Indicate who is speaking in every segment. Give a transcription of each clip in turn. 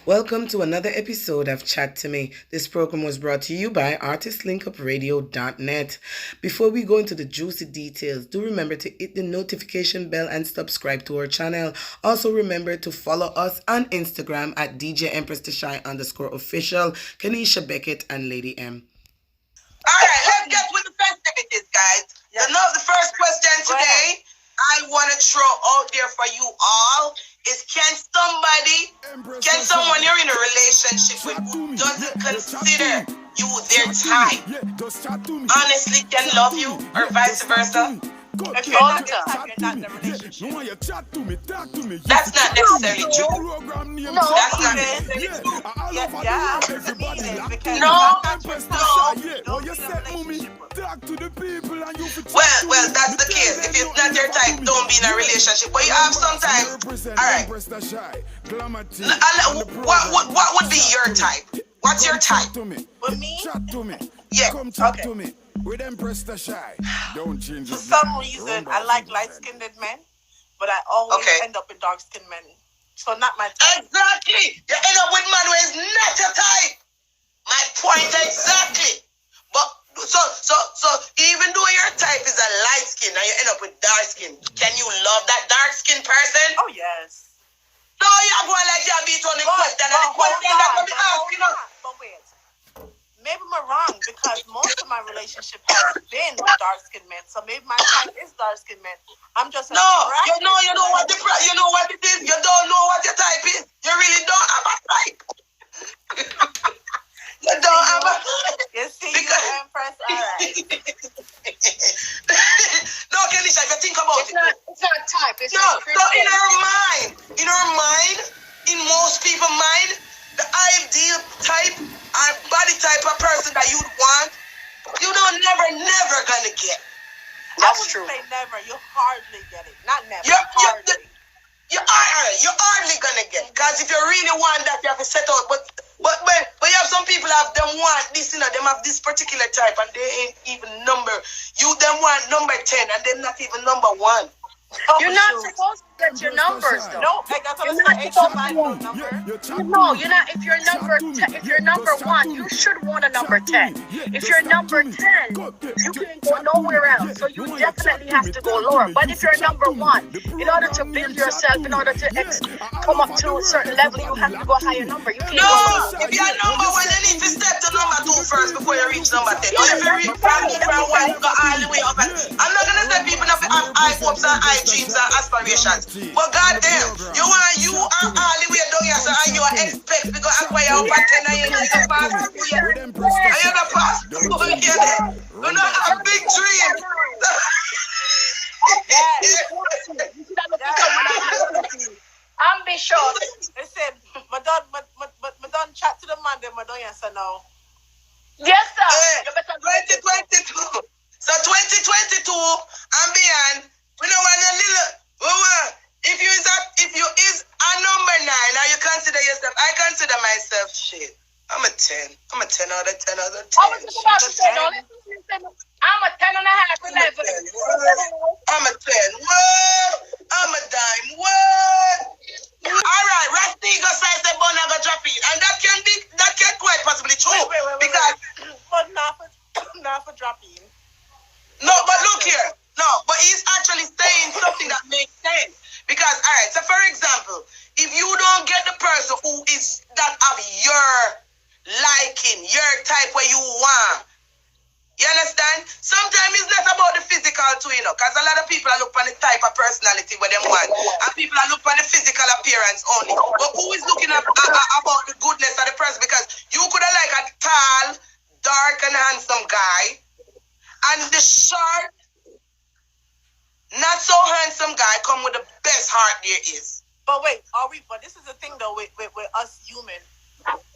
Speaker 1: Welcome to another episode of Chat to Me. This program was brought to you by ArtistLinkUpRadio.net. Before we go into the juicy details, do remember to hit the notification bell and subscribe to our channel. Also remember to follow us on Instagram at DJ Empress Tashai _official, Keneisha Beckett, and Lady M.
Speaker 2: Alright, let's get with the festivities, guys. Yeah. So now the first question today I want to throw out there for you all is can someone you're in a relationship with who doesn't consider you their type honestly can love you or vice versa?
Speaker 3: If you're not their type, you're not in a relationship.
Speaker 2: That's not necessarily true.
Speaker 3: No,
Speaker 2: that's not necessarily true. Well, that's the case. If it's not your type, don't be in a relationship. But you have sometimes. Alright. What would be your type? What's your type?
Speaker 3: With me?
Speaker 2: Yeah.
Speaker 3: Okay.
Speaker 4: With Empress Tashai. Don't change
Speaker 3: For some reason, I like light-skinned men, but I always end up with dark-skinned men. So not my type.
Speaker 2: Exactly. You end up with man who is not your type. My point exactly. But so even though your type is a light skin and you end up with dark skin, can you love that dark skin person?
Speaker 3: Oh yes.
Speaker 2: No, you're going like you beat on the question and the question that will be asking us.
Speaker 3: But wait. Maybe I'm wrong because most of my relationship has been with dark-skinned men. So maybe my type is dark-skinned men. I'm just
Speaker 2: you know what it is. You don't know what your type is. You really don't have a type. You don't have a type.
Speaker 3: You see, because Empress, all right.
Speaker 2: No, Keneisha, if you think about it.
Speaker 5: It's not type. It's
Speaker 2: no, so in our mind, in most people's mind, the ideal type or body type of person that you'd want, you don't never gonna get.
Speaker 3: That's true. Say never. You hardly get it. Not never.
Speaker 2: You're hardly gonna get it. Because if you really want that, you have to set out. But you have some people them want this, them have this particular type and they ain't even number. Them want number 10 and they're not even number 1.
Speaker 5: You're not supposed to get your numbers, though.
Speaker 3: No, I got to number.
Speaker 5: No, you're not. If you're number 10, if you're number 1, you should want a number 10. If you're number 10, you can't go nowhere else. So you definitely have to go lower. But if you're number 1, in order to build yourself, in order to come up to a certain level, you have to go higher number. You can't
Speaker 2: go if you're number 1, you need to step to number 2 first before you reach number 10. Or if you reach from 1, you go all the way up. I'm not gonna say people have high hopes and high dreams and aspirations. But goddamn, you are all the way down here, so and you expect because that's why you're up at 10 and you know you pass through here. And you're not pass through here. You not have a big dream.
Speaker 5: Ambitious.
Speaker 3: Listen, I done chat to the man, then I don't answer now.
Speaker 5: Yes, sir.
Speaker 2: Hey, 2022. So 2022 and beyond, we know one a little. If you is a number 9, now you consider yourself. I consider myself shit. I'm a 10. I'm a 10 out of 10 out of 10.
Speaker 5: I was just about to say, don't listen. I'm a 10 and a half.
Speaker 2: I'm a 10. What? I'm a dime. What? All right, RAS NEGUS I say Bonner go drop it, and that can quite possibly true because
Speaker 3: but not for dropping.
Speaker 2: No, but look here. No, but he's actually saying something that makes sense. Because, all right, so for example, if you don't get the person who is that of your liking, your type where you want, you understand? Sometimes it's not about the physical too, because a lot of people are look for the type of personality where they want, and people are look for the physical appearance only. But who is looking about the goodness of the person? Because you could have like a tall, dark, and handsome guy, and the short, not so handsome guy come with the best heart there is.
Speaker 3: But wait, but this is the thing though with us human.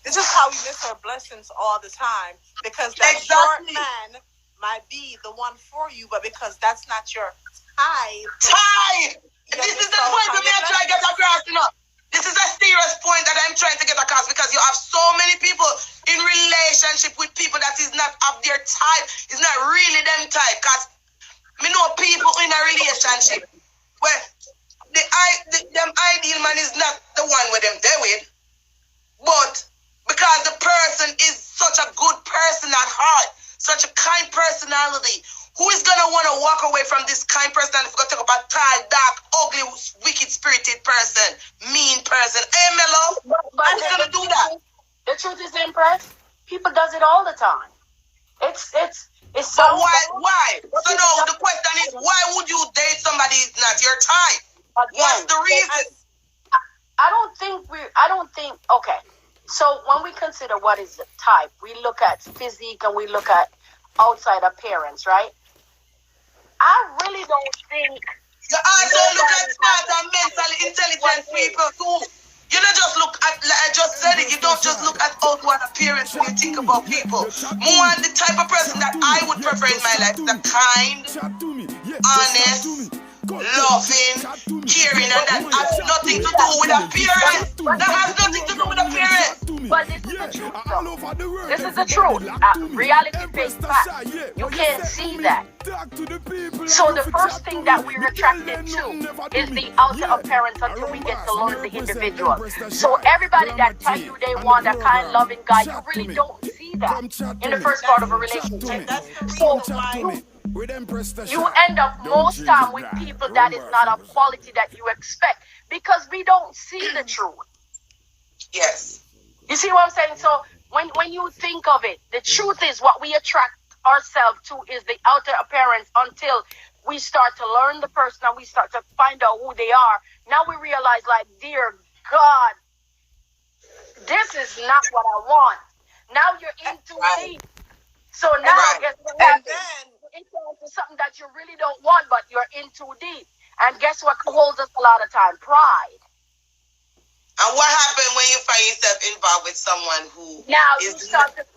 Speaker 3: This is how we miss our blessings all the time. Because that short man might be the one for you, but because that's not your type.
Speaker 2: This is the point that I'm trying to get across, This is a serious point that I'm trying to get across because you have so many people in relationship with people that is not of their type. It's not really them type. Because me know people in a relationship where them ideal man is not the one with them there with. at heart, such a kind personality. Who is gonna want to walk away from this kind personality if we're gonna talk about tall, dark, ugly, wicked spirited person, mean person? Hey, Mello, who's gonna do that?
Speaker 5: The truth is, Empress, people does it all the time. It's so.
Speaker 2: But why? So no, the question is, why would you date somebody who's not your type? What's the reason?
Speaker 5: I don't think. Okay, so when we consider what is the type, we look at physique and we look at outside appearance, right? I really don't think.
Speaker 2: You also look at smart and mentally intelligent people too. You don't just look at, like I just said it, you don't just look at outward appearance when you think about people. More the type of person that I would prefer in my life, the kind, honest, loving, caring, and that has nothing to do with appearance. That has nothing to do with appearance.
Speaker 5: But this is the truth, though. This is the truth. Reality-based fact. You can't see that. So the first thing that we're attracted to is the outer appearance until we get to learn the individual. So everybody that tell you they want a kind, loving guy, you really don't see that in the first part of a relationship. So you end up most time with people that is not of quality that you expect because we don't see the truth.
Speaker 2: Yes.
Speaker 5: You see what I'm saying? So when you think of it, the truth is what we attract ourselves to is the outer appearance until we start to learn the person and we start to find out who they are. Now we realize, like, dear God, this is not what I want. Now you're into me. So now guess what happens? You're into something that you really don't want, but you're in too deep. And guess what holds us a lot of time? Pride.
Speaker 2: And what happened when you find yourself involved with someone who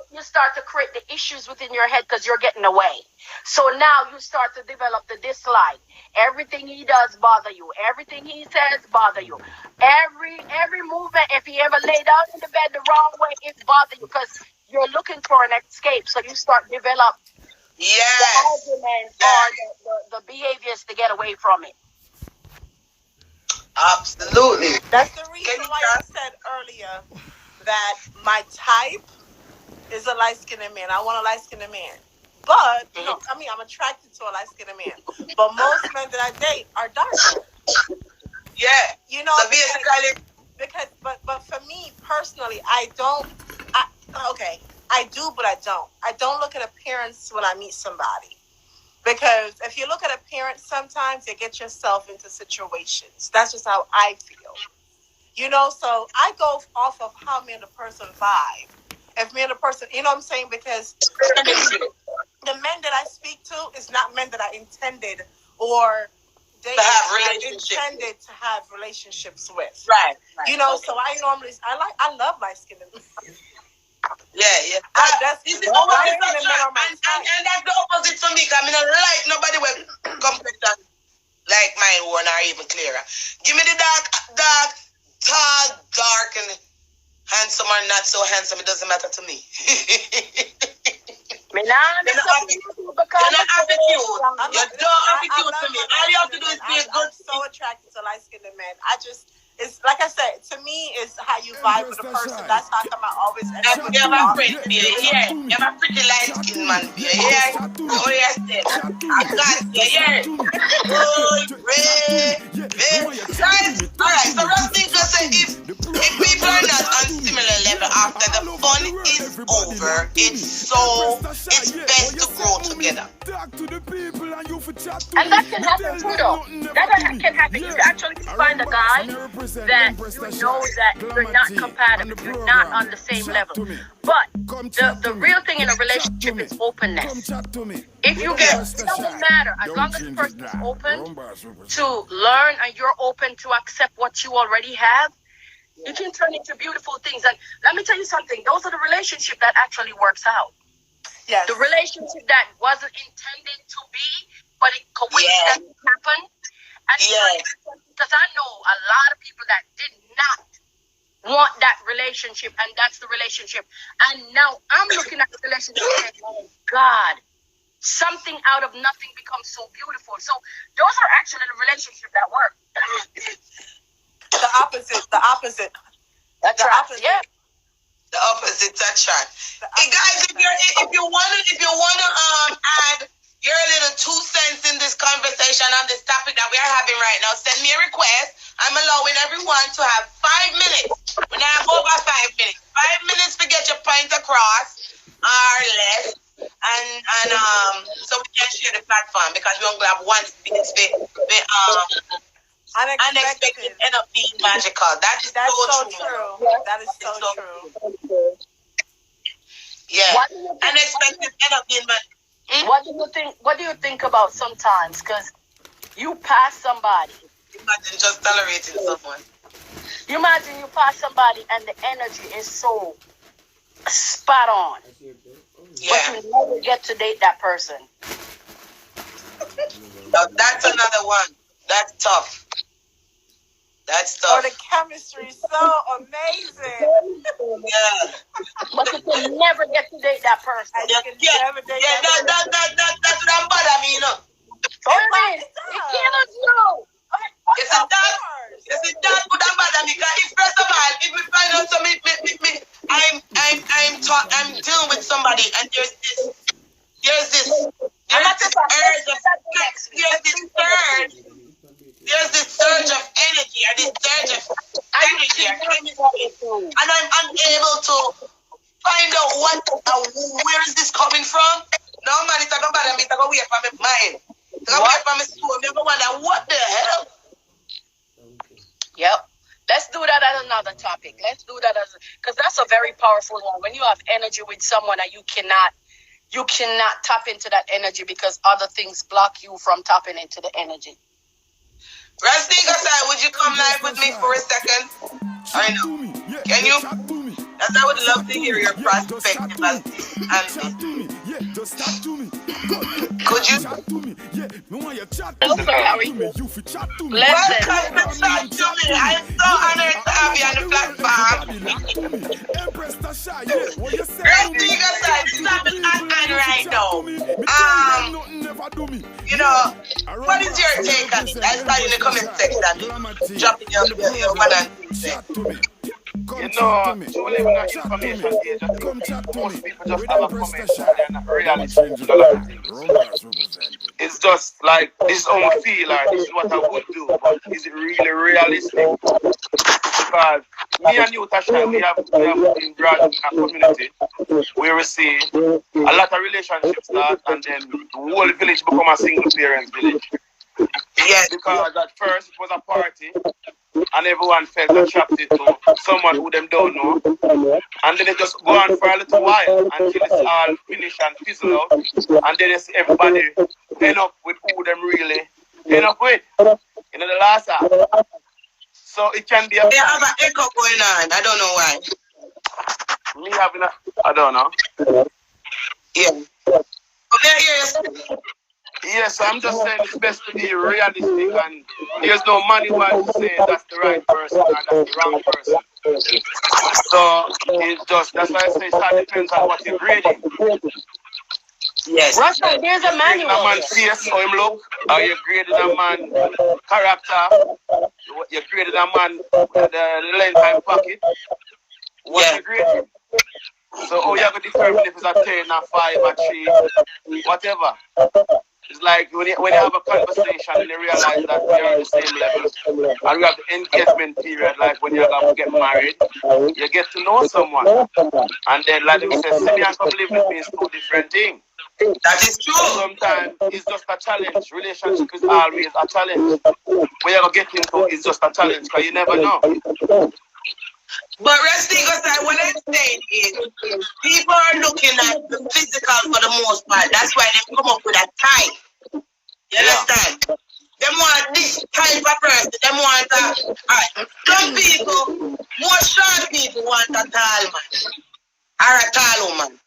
Speaker 5: you start to create the issues within your head because you're getting away. So now you start to develop the dislike. Everything he does bother you. Everything he says bother you. Every movement, if he ever lay down in the bed the wrong way, it bothers you because you're looking for an escape. So you start to develop the arguments or the behaviors to get away from it.
Speaker 2: Absolutely.
Speaker 3: That's the reason why I said earlier that my type is a light-skinned man. I want a light-skinned man. But, I'm attracted to a light-skinned man. But most men that I date are darker.
Speaker 2: Yeah.
Speaker 3: You know,
Speaker 2: so basically,
Speaker 3: but for me personally, I do, but I don't. I don't look at appearance when I meet somebody. Because if you look at appearance, sometimes you get yourself into situations. That's just how I feel. You know, so I go off of how me and the person vibe. If me and the person, you know what I'm saying? Because the men that I speak to is not men that I intended or intended to have relationships with.
Speaker 2: Right.
Speaker 3: You know, so I love light-skinned men.
Speaker 2: Yeah.
Speaker 3: That's
Speaker 2: this is opposite and that's the opposite for me. I mean, I like nobody with complexion like mine or even clearer. Give me the dark, tall, dark, and handsome or not so handsome. It doesn't matter to me. You're not attitude. You don't attitude to me. All you have to do is be a good.
Speaker 3: I'm so attracted to light-skinned men. It's like I said, to me, it's how you vibe with a person. That's how come I always end up with
Speaker 2: you have a friend, yeah. You have a pretty light-skinned man, yeah. Oh, yes, I got you, yeah. Good, red, guys. All right, so Rusty just said if people are not on similar level after the fun is over, it's best to grow together.
Speaker 5: And that can happen too, though. That can happen. You actually find a guy that you know that you're not compatible, you're not on the same level. But the real thing in a relationship is openness. If you get, it doesn't matter, as long as the person is open to learn and you're open to accept what you already have, you can turn into beautiful things. And let me tell you something, those are the relationships that actually works out.
Speaker 3: Yes.
Speaker 5: The relationship that wasn't intended to be, but it coincidentally happened. And because I know a lot of people that did not want that relationship, and that's the relationship. And now I'm looking at the relationship and saying, oh God, something out of nothing becomes so beautiful. So those are actually the relationships that work.
Speaker 3: The opposite.
Speaker 5: That's right. Yeah.
Speaker 2: The opposites attract. Hey guys, if you wanna add your little 2 cents in this conversation on this topic that we are having right now, send me a request. I'm allowing everyone to have 5 minutes. We're not over 5 minutes. 5 minutes to get your point across or less. And so we can share the platform because we only have one space. Unexpected end up being magical. That's so true.
Speaker 3: That is so true.
Speaker 2: Yeah. Unexpected end up being magical.
Speaker 5: What do you think about sometimes? Because you pass somebody.
Speaker 2: Imagine just tolerating someone.
Speaker 5: You imagine you pass somebody and the energy is so spot on.
Speaker 2: Yeah.
Speaker 5: But you never get to date that person.
Speaker 2: That's another one. That's tough.
Speaker 3: Or the chemistry is so amazing.
Speaker 2: Yeah.
Speaker 5: But you can never get to date that person.
Speaker 2: That's what I'm bother me, you know.
Speaker 5: It kills you.
Speaker 2: Yes, it does put that bother me. Because if first of all, if we find out something, I'm dealing with somebody, and there's this surge of energy, or this surge of energy, and I'm unable to find out where is this coming from. No man, it's talking about me, it's away from my mind. It's away from my soul. I wonder what the hell.
Speaker 5: Yep. Let's do that as another topic. Let's do that because that's a very powerful one. When you have energy with someone and you cannot tap into that energy because other things block you from tapping into the energy.
Speaker 2: RAS NEGUS I, would you come live with me for a second? I know. Can you? As I would love to hear your perspective as this. Could you?
Speaker 5: Also, Harry.
Speaker 2: Welcome to CHAT.TO.MI. I'm so honored to have you on the platform.
Speaker 4: Empress Tashai,
Speaker 2: RAS NEGUS I, stop it on right now. You know, what is your take on it? I start in the comment section. Dropping your one and two.
Speaker 6: You know, to live in an information age, I think most people just have a comment and they're not realistic. It's just like, this is how I feel, or this is what I would do, but is it really realistic? Because me and you, Tashai, we have been brought in a community where we see a lot of relationships start and then the whole village become a single parent village.
Speaker 2: Yes.
Speaker 6: Because at first it was a party and everyone felt attracted to someone who them don't know. And then it just go on for a little while until it's all finished and fizzle out. And then you see everybody end up with who them really end up with in the last half. So it can be a...
Speaker 2: They have an echo going on. I don't know why.
Speaker 6: Me having a... I don't know.
Speaker 2: Yeah.
Speaker 6: Yes, I'm just saying it's best to be realistic, and there's no manual to say that's the right person or that's the wrong person. So it's just, that's why I say it all depends on what you're grading.
Speaker 2: Yes.
Speaker 5: Russell, there's a manual.
Speaker 6: A man face, how him look, or you're grading a man character, you're grading a man with the length and pocket. What you grading? So how you have to determine if it's a 10 or 5 or 3, whatever. It's like when you have a conversation and you realize that we are on the same level, and we have the engagement period, like when you're going to get married, you get to know someone. And then, like they say, see me and come live with me is 2 different things.
Speaker 2: That is true.
Speaker 6: Sometimes it's just a challenge. Relationship is always a challenge. When you're going to get into it, it's just a challenge because you never know.
Speaker 2: But RAS NEGUS, what I'm saying is, people are looking at the physical for the most part. That's why they come up with a type. You understand? They want this type of person. They want a... Alright, some people, more short people want a tall man. Or a tall woman.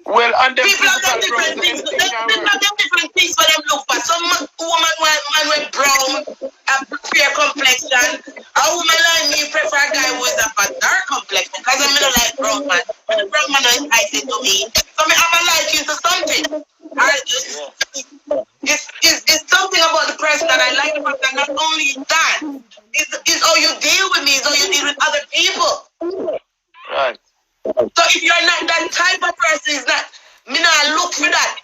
Speaker 6: Well, and
Speaker 2: people have them different things. People have them different things for them look for. Some woman man with brown, a fair complexion. A woman like me prefer a guy who is of a dark complexion because I don't like brown man. The brown man is enticing to me. So I have a liking to something. It's something about the person that I like about them. Not only that, it's how you deal with me, it's how you deal with other people. if you're not that type of person, it's not. Me not look for that.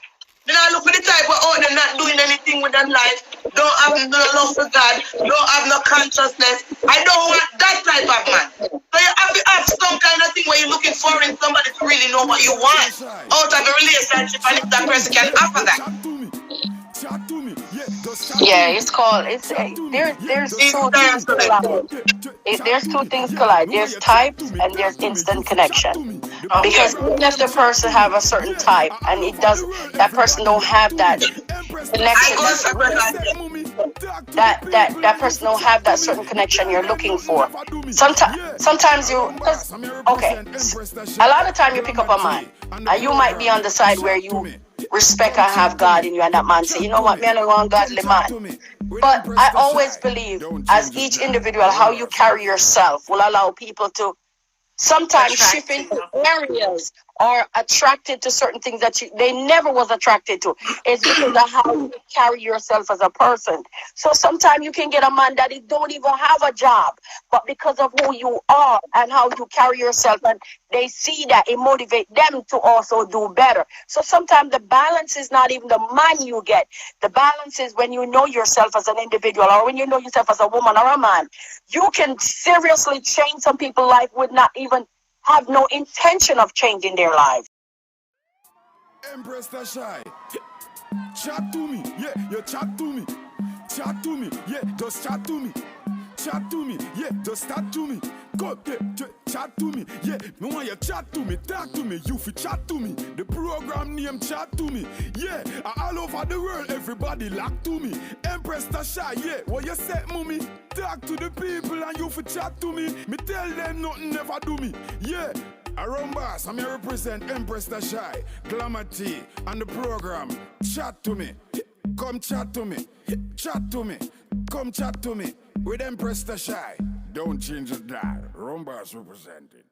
Speaker 2: Me not look for the type of they're not doing anything with their life. Don't have no love for God. Don't have no consciousness. I don't want that type of man. So you have to have some kind of thing where you're looking for in somebody to really know what you want out of a relationship, and if that person can offer that.
Speaker 5: Yeah, it's called. There's two things collide. There's two things collide. There's types and there's instant connection. Because even if the person have a certain type and that person don't have that connection, that person don't have that certain connection you're looking for. Sometimes you, okay, a lot of time you pick up a man and you might be on the side where you respect and have God in you, and that man say, you know what, me I don't want godly man. But I always believe, as each individual, how you carry yourself will allow people to sometimes shift into areas or attracted to certain things that they never was attracted to. It's because of how you carry yourself as a person. So sometimes you can get a man that don't even have a job, but because of who you are and how you carry yourself, and they see that, it motivates them to also do better. So sometimes the balance is not even the man you get. The balance is when you know yourself as an individual, or when you know yourself as a woman or a man. You can seriously change some people's life with not even have no intention of changing their lives.
Speaker 4: Empress Tashai. Chat to me, yeah, you chat to me. Chat to me, yeah, just chat to me. Chat to me, yeah, just chat to me. Go, yeah, chat to me, yeah. Me want you chat to me, talk to me, you fi chat to me. The program name chat to me, yeah. All over the world, everybody lock to me. Empress Tashai, yeah, what you say, mommy? Talk to the people and you fi chat to me. Me tell them nothing never do me, yeah. Around boss, I'm here represent Empress Tashai, Glamour T, and the program. Chat to me, come chat to me, chat to me, come chat to me. With Empress Tashai, don't change the dial. Rumba's representing.